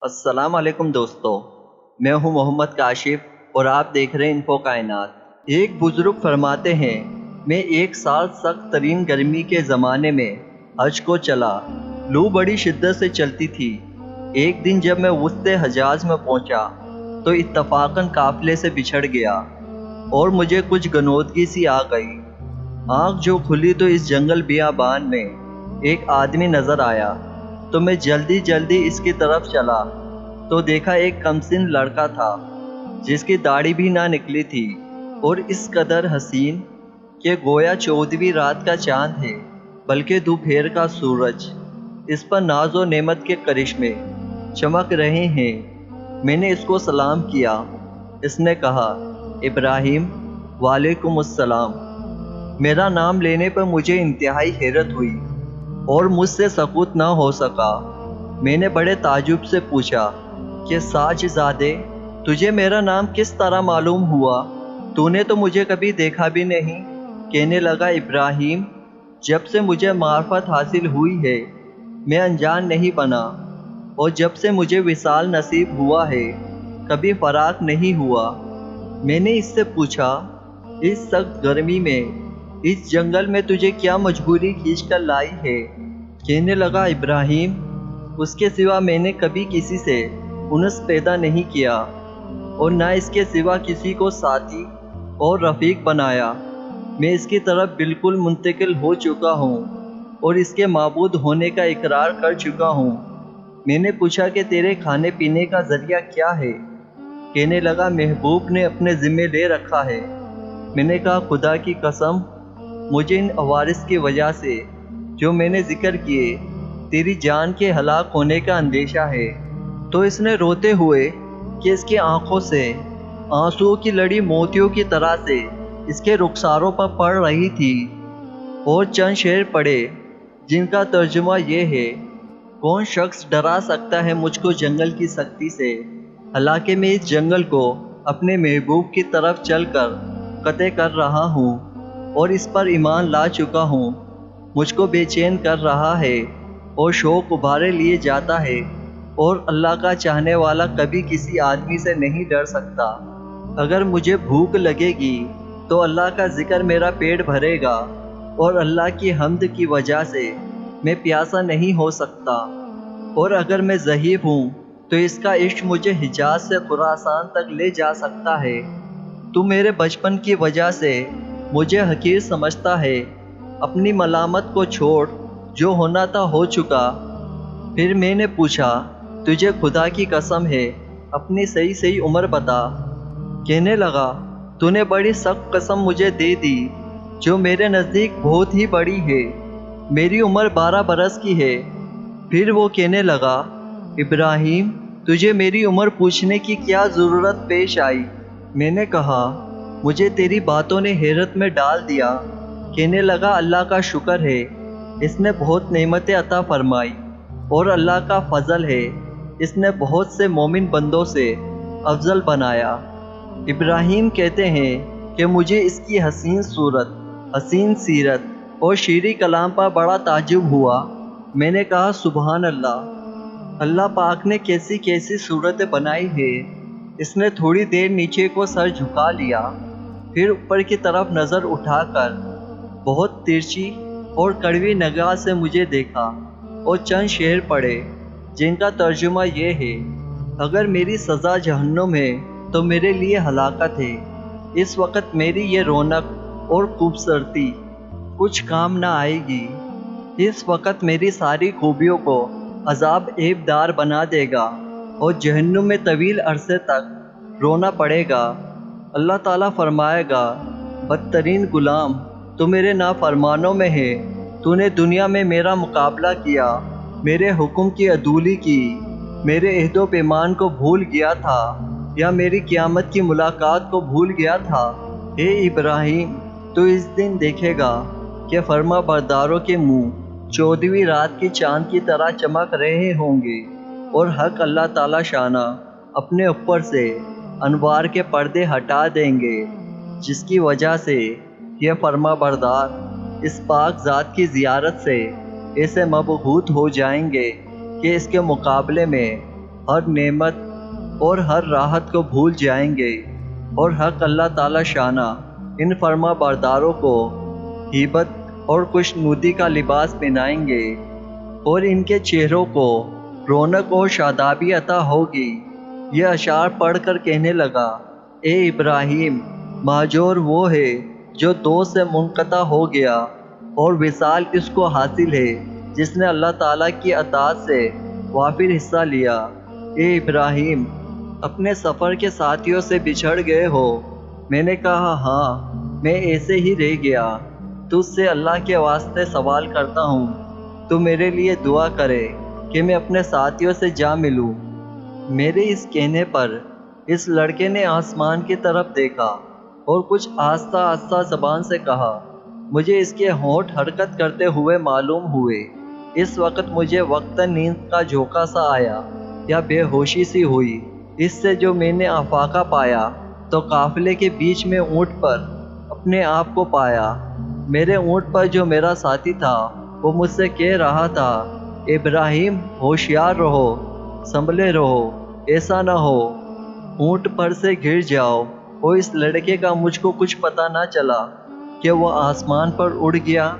السلام علیکم دوستو، میں ہوں محمد کاشف اور آپ دیکھ رہے ہیں انفو کائنات۔ ایک بزرگ فرماتے ہیں، میں 1 سال سخت ترین گرمی کے زمانے میں حج کو چلا۔ لو بڑی شدت سے چلتی تھی۔ ایک دن جب میں وسط حجاز میں پہنچا تو اتفاقاً قافلے سے بچھڑ گیا اور مجھے کچھ گنودگی سی آ گئی۔ آنکھ جو کھلی تو اس جنگل بیابان میں ایک آدمی نظر آیا، تو میں جلدی اس کی طرف چلا تو دیکھا ایک کمسن لڑکا تھا جس کی داڑھی بھی نہ نکلی تھی اور اس قدر حسین کہ گویا 14ویں رات کا چاند ہے بلکہ دوپہر کا سورج۔ اس پر ناز و نعمت کے کرشمے چمک رہے ہیں۔ میں نے اس کو سلام کیا۔ اس نے کہا، ابراہیم۔ وعلیکم السلام۔ میرا نام لینے پر مجھے انتہائی حیرت ہوئی اور مجھ سے سکوت نہ ہو سکا۔ میں نے بڑے تعجب سے پوچھا کہ ساج زادے، تجھے میرا نام کس طرح معلوم ہوا؟ تو نے تو مجھے کبھی دیکھا بھی نہیں۔ کہنے لگا، ابراہیم، جب سے مجھے معرفت حاصل ہوئی ہے میں انجان نہیں بنا، اور جب سے مجھے وصال نصیب ہوا ہے کبھی فراق نہیں ہوا۔ میں نے اس سے پوچھا، اس سخت گرمی میں اس جنگل میں تجھے کیا مجبوری کھینچ کر لائی ہے؟ کہنے لگا، ابراہیم، اس کے سوا میں نے کبھی کسی سے انس پیدا نہیں کیا اور نہ اس کے سوا کسی کو ساتھی اور رفیق بنایا۔ میں اس کی طرف بالکل منتقل ہو چکا ہوں اور اس کے معبود ہونے کا اقرار کر چکا ہوں۔ میں نے پوچھا کہ تیرے کھانے پینے کا ذریعہ کیا ہے؟ کہنے لگا، محبوب نے اپنے ذمے لے رکھا ہے۔ میں نے کہا، خدا کی قسم، مجھے ان عوارض کی وجہ سے جو میں نے ذکر کیے تیری جان کے ہلاک ہونے کا اندیشہ ہے۔ تو اس نے روتے ہوئے کہ اس کی آنکھوں سے آنسوؤں کی لڑی موتیوں کی طرح سے اس کے رخساروں پر پڑ رہی تھی، اور چند شعر پڑھے جن کا ترجمہ یہ ہے، کون شخص ڈرا سکتا ہے مجھ کو جنگل کی سختی سے، حالانکہ میں اس جنگل کو اپنے محبوب کی طرف چل کر قطع کر رہا ہوں اور اس پر ایمان لا چکا ہوں۔ مجھ کو بے چین کر رہا ہے اور شوق ابھارے لیے جاتا ہے، اور اللہ کا چاہنے والا کبھی کسی آدمی سے نہیں ڈر سکتا۔ اگر مجھے بھوک لگے گی تو اللہ کا ذکر میرا پیٹ بھرے گا، اور اللہ کی حمد کی وجہ سے میں پیاسا نہیں ہو سکتا، اور اگر میں ضعیف ہوں تو اس کا عشق مجھے حجاز سے خراسان تک لے جا سکتا ہے۔ تو میرے بچپن کی وجہ سے مجھے حقیر سمجھتا ہے، اپنی ملامت کو چھوڑ، جو ہونا تھا ہو چکا۔ پھر میں نے پوچھا، تجھے خدا کی قسم ہے اپنی صحیح عمر بتا۔ کہنے لگا، تو نے بڑی سخت قسم مجھے دے دی جو میرے نزدیک بہت ہی بڑی ہے۔ میری عمر 12 برس کی ہے۔ پھر وہ کہنے لگا، ابراہیم، تجھے میری عمر پوچھنے کی کیا ضرورت پیش آئی؟ میں نے کہا، مجھے تیری باتوں نے حیرت میں ڈال دیا۔ کہنے لگا، اللہ کا شکر ہے، اس نے بہت نعمتیں عطا فرمائی، اور اللہ کا فضل ہے، اس نے بہت سے مومن بندوں سے افضل بنایا۔ ابراہیم کہتے ہیں کہ مجھے اس کی حسین صورت، حسین سیرت اور شیریں کلام پر بڑا تعجب ہوا۔ میں نے کہا، سبحان اللہ، اللہ پاک نے کیسی کیسی صورتیں بنائی ہے۔ اس نے تھوڑی دیر نیچے کو سر جھکا لیا، پھر اوپر کی طرف نظر اٹھا کر بہت ترچھی اور کڑوی نگاہ سے مجھے دیکھا اور چند شعر پڑھے جن کا ترجمہ یہ ہے، اگر میری سزا جہنم ہے تو میرے لیے ہلاکت ہے۔ اس وقت میری یہ رونق اور خوبصورتی کچھ کام نہ آئے گی۔ اس وقت میری ساری خوبیوں کو عذاب عیبدار بنا دے گا اور جہنم میں طویل عرصے تک رونا پڑے گا۔ اللہ تعالیٰ فرمائے گا، بدترین غلام، تو میرے نافرمانوں میں ہے۔ تو نے دنیا میں میرا مقابلہ کیا، میرے حکم کی عدولی کی، میرے عہد و پیمان کو بھول گیا تھا، یا میری قیامت کی ملاقات کو بھول گیا تھا۔ اے ابراہیم، تو اس دن دیکھے گا کہ فرما برداروں کے منہ 14ویں رات کی چاند کی طرح چمک رہے ہوں گے، اور حق اللہ تعالیٰ شانہ اپنے اوپر سے انوار کے پردے ہٹا دیں گے، جس کی وجہ سے یہ فرما بردار اس پاک ذات کی زیارت سے ایسے مبہوت ہو جائیں گے کہ اس کے مقابلے میں ہر نعمت اور ہر راحت کو بھول جائیں گے، اور حق اللہ تعالی شانہ ان فرما برداروں کو ہیبت اور خوشنودی کا لباس پہنائیں گے، اور ان کے چہروں کو رونق اور شادابی عطا ہوگی۔ یہ اشعار پڑھ کر کہنے لگا، اے ابراہیم، مہجور وہ ہے جو دوست سے منقطع ہو گیا، اور وصال اس کو حاصل ہے جس نے اللہ تعالیٰ کی اطاعت سے وافر حصہ لیا۔ اے ابراہیم، اپنے سفر کے ساتھیوں سے بچھڑ گئے ہو؟ میں نے کہا ہاں، میں ایسے ہی رہ گیا۔ تجھ سے اللہ کے واسطے سوال کرتا ہوں، تو میرے لیے دعا کرے کہ میں اپنے ساتھیوں سے جا ملوں۔ میرے اس کہنے پر اس لڑکے نے آسمان کی طرف دیکھا اور کچھ آہستہ آہستہ زبان سے کہا۔ مجھے اس کے ہونٹ حرکت کرتے ہوئے معلوم ہوئے۔ اس وقت مجھے وقتاً نیند کا جھونکا سا آیا یا بے ہوشی سی ہوئی۔ اس سے جو میں نے افاقہ پایا تو قافلے کے بیچ میں اونٹ پر اپنے آپ کو پایا۔ میرے اونٹ پر جو میرا ساتھی تھا وہ مجھ سے کہہ رہا تھا، ابراہیم ہوشیار رہو، سنبھلے رہو، ایسا نہ ہو اونٹ پر سے گر جاؤ۔ اور اس لڑکے کا مجھ کو کچھ پتہ نہ چلا کہ وہ آسمان پر اڑ گیا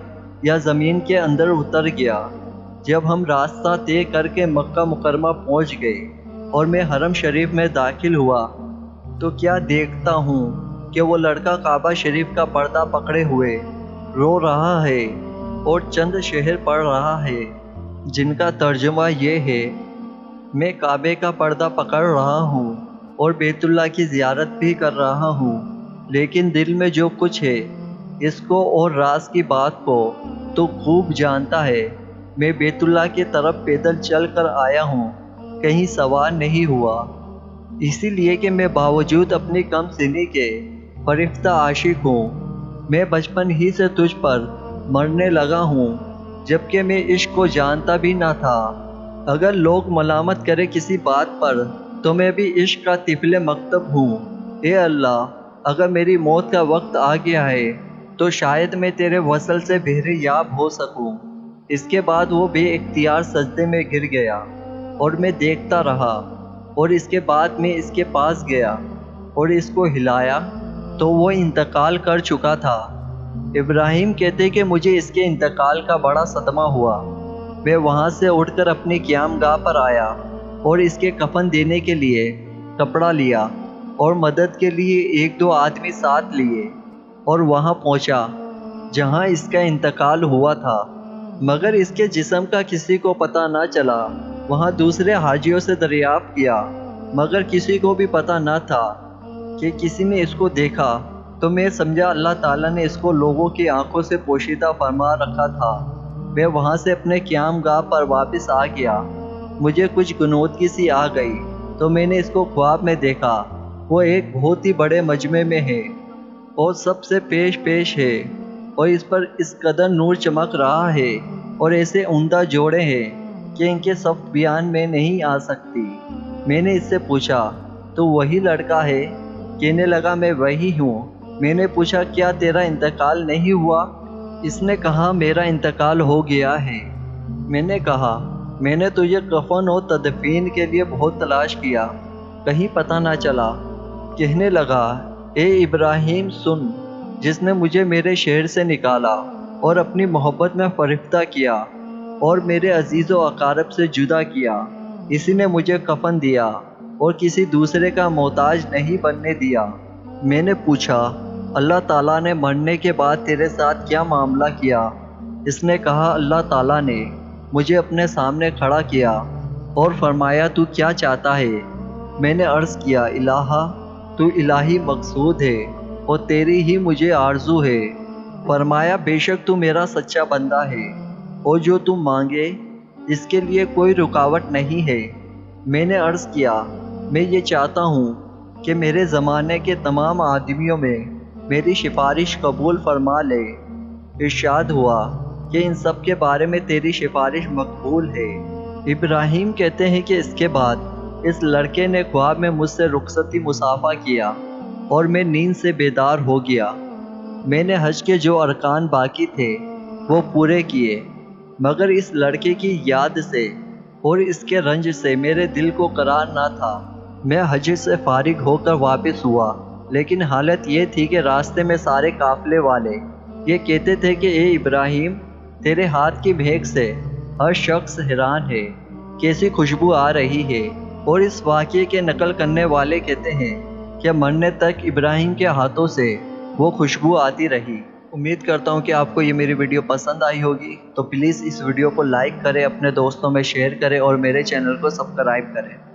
یا زمین کے اندر اتر گیا۔ جب ہم راستہ طے کر کے مکہ مکرمہ پہنچ گئے اور میں حرم شریف میں داخل ہوا تو کیا دیکھتا ہوں کہ وہ لڑکا کعبہ شریف کا پردہ پکڑے ہوئے رو رہا ہے اور چند شعر پڑھ رہا ہے جن کا ترجمہ یہ ہے، میں کعبے کا پردہ پکڑ رہا ہوں اور بیت اللہ کی زیارت بھی کر رہا ہوں، لیکن دل میں جو کچھ ہے اس کو اور راز کی بات کو تو خوب جانتا ہے۔ میں بیت اللہ کی طرف پیدل چل کر آیا ہوں، کہیں سوار نہیں ہوا، اسی لیے کہ میں باوجود اپنی کم سنی کے فرفتہ عاشق ہوں۔ میں بچپن ہی سے تجھ پر مرنے لگا ہوں، جبکہ میں عشق کو جانتا بھی نہ تھا۔ اگر لوگ ملامت کرے کسی بات پر تو میں بھی عشق کا طفل مکتب ہوں۔ اے اللہ، اگر میری موت کا وقت آ گیا ہے تو شاید میں تیرے وصل سے بہرے یاب ہو سکوں۔ اس کے بعد وہ بے اختیار سجدے میں گر گیا اور میں دیکھتا رہا، اور اس کے بعد میں اس کے پاس گیا اور اس کو ہلایا تو وہ انتقال کر چکا تھا۔ ابراہیم کہتے کہ مجھے اس کے انتقال کا بڑا صدمہ ہوا۔ میں وہاں سے اٹھ کر اپنی قیام گاہ پر آیا اور اس کے کفن دینے کے لیے کپڑا لیا اور مدد کے لیے ایک دو آدمی ساتھ لیے اور وہاں پہنچا جہاں اس کا انتقال ہوا تھا، مگر اس کے جسم کا کسی کو پتہ نہ چلا۔ وہاں دوسرے حاجیوں سے دریافت کیا، مگر کسی کو بھی پتہ نہ تھا کہ کسی نے اس کو دیکھا، تو میں سمجھا اللہ تعالیٰ نے اس کو لوگوں کی آنکھوں سے پوشیدہ فرما رکھا تھا۔ میں وہاں سے اپنے قیام گاہ پر واپس آ گیا۔ مجھے کچھ غنودگی سی آ گئی تو میں نے اس کو خواب میں دیکھا۔ وہ ایک بہت ہی بڑے مجمع میں ہے اور سب سے پیش ہے، اور اس پر اس قدر نور چمک رہا ہے اور ایسے عمدہ جوڑے ہیں کہ ان کے صفت بیان میں نہیں آ سکتی۔ میں نے اس سے پوچھا، تو وہی لڑکا ہے؟ کہنے لگا، میں وہی ہوں۔ میں نے پوچھا، کیا تیرا انتقال نہیں ہوا؟ اس نے کہا، میرا انتقال ہو گیا ہے۔ میں نے کہا، میں نے تجھے کفن و تدفین کے لیے بہت تلاش کیا، کہیں پتہ نہ چلا۔ کہنے لگا، اے ابراہیم سن، جس نے مجھے میرے شہر سے نکالا اور اپنی محبت میں فرفتہ کیا اور میرے عزیز و اقارب سے جدا کیا، اسی نے مجھے کفن دیا اور کسی دوسرے کا محتاج نہیں بننے دیا۔ میں نے پوچھا، اللہ تعالیٰ نے مرنے کے بعد تیرے ساتھ کیا معاملہ کیا؟ اس نے کہا، اللہ تعالیٰ نے مجھے اپنے سامنے کھڑا کیا اور فرمایا، تو کیا چاہتا ہے؟ میں نے عرض کیا، الہا، تو الہی مقصود ہے اور تیری ہی مجھے آرزو ہے۔ فرمایا، بے شک تو میرا سچا بندہ ہے اور جو تم مانگے اس کے لیے کوئی رکاوٹ نہیں ہے۔ میں نے عرض کیا، میں یہ چاہتا ہوں کہ میرے زمانے کے تمام آدمیوں میں میری سفارش قبول فرما لے۔ ارشاد ہوا کہ ان سب کے بارے میں تیری سفارش مقبول ہے۔ ابراہیم کہتے ہیں کہ اس کے بعد اس لڑکے نے خواب میں مجھ سے رخصتی مصافحہ کیا اور میں نیند سے بیدار ہو گیا۔ میں نے حج کے جو ارکان باقی تھے وہ پورے کیے، مگر اس لڑکے کی یاد سے اور اس کے رنج سے میرے دل کو قرار نہ تھا۔ میں حج سے فارغ ہو کر واپس ہوا، لیکن حالت یہ تھی کہ راستے میں سارے قافلے والے یہ کہتے تھے کہ اے ابراہیم، تیرے ہاتھ کی مہک سے ہر شخص حیران ہے، کیسی خوشبو آ رہی ہے۔ اور اس واقعے کے نقل کرنے والے کہتے ہیں کہ مرنے تک ابراہیم کے ہاتھوں سے وہ خوشبو آتی رہی۔ امید کرتا ہوں کہ آپ کو یہ میری ویڈیو پسند آئی ہوگی، تو پلیز اس ویڈیو کو لائک کریں، اپنے دوستوں میں شیئر کریں اور میرے چینل کو سبسکرائب کریں۔